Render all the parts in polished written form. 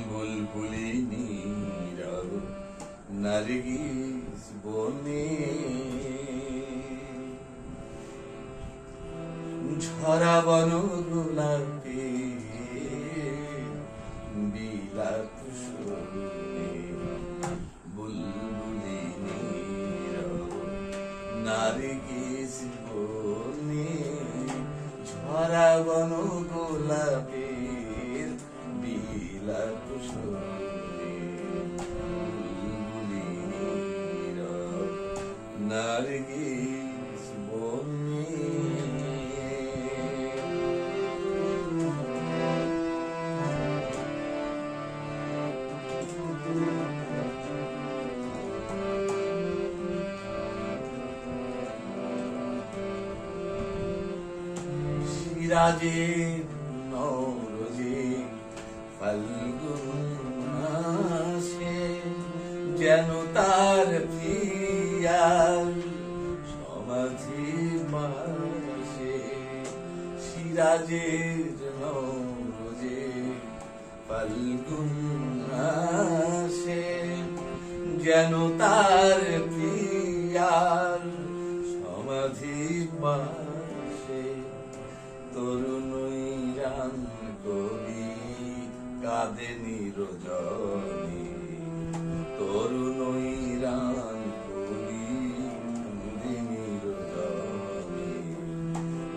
বুলবুলি নীরব নার্গিস বনে ঝরা বন গোলাপে বিলাপ শোনে বুলবুলি নীরব নার্গিস বনে ঝরা বন গোলাপে বিলাপ শোনে বুলবুলি নীরব নার্গিস বনে সিরাজের নৌরোজে ফাল্গুন মাসে যেন তার প্রিয়ার সমাধি মাসে সিরাজের নৌরোজে ফাল্গুন মাসে যেন তার প্রিয়ার সমাধি মাসে তরুণই রাম কবি কাঁদে নিরজনে তরুণই রাম কবি কাঁদে নিরজনে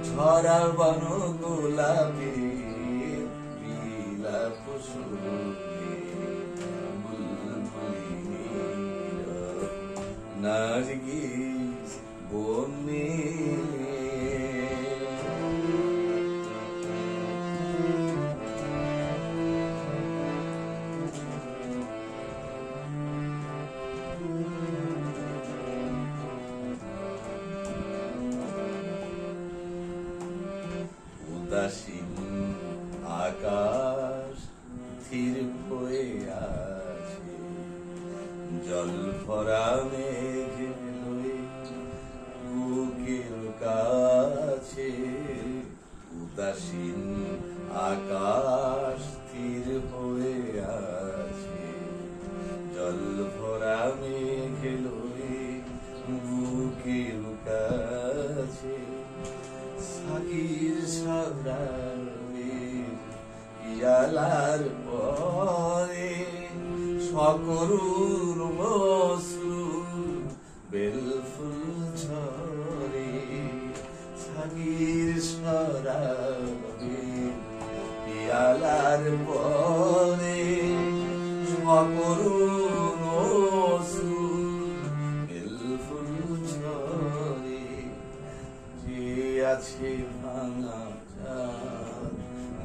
ঝরা বন গোলাপে বিলাপ শোনে বুলবুলি নীরব নার্গিস বনে উদাসীন আকাশ স্থির হয়ে আছে জল ভরা মেঘ লয়ে বুকের কাছে উদাসীন আকাশ স্থির হয়ে আছে জল ভরা মেঘ লয়ে বুকের কাছে সাকির সাগরের পিয়ালার পরে সকরুর মসরুর বেলফুল ঝরে সাকির সাগরের পিয়ালার পরে সকরুর মসরুর বেলফুল ঝরে যে আছে ভাঙা চাঁদ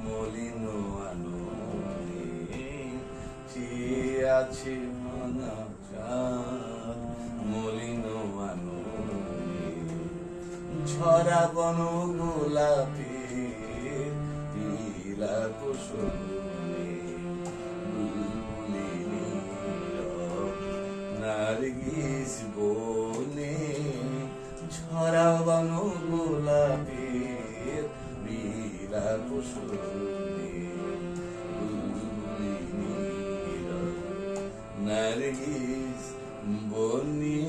মলিন আননে যে আছে ভাঙা চাঁদ মলিন আননে ঝরা বন গোলাপে বিলাপ শোনে বুলবুলি নীরব নার্গিস বনে ঝরা বন গোলাপে বিলাপ শোনে বুলবুলি নীরব নার্গিস বনে।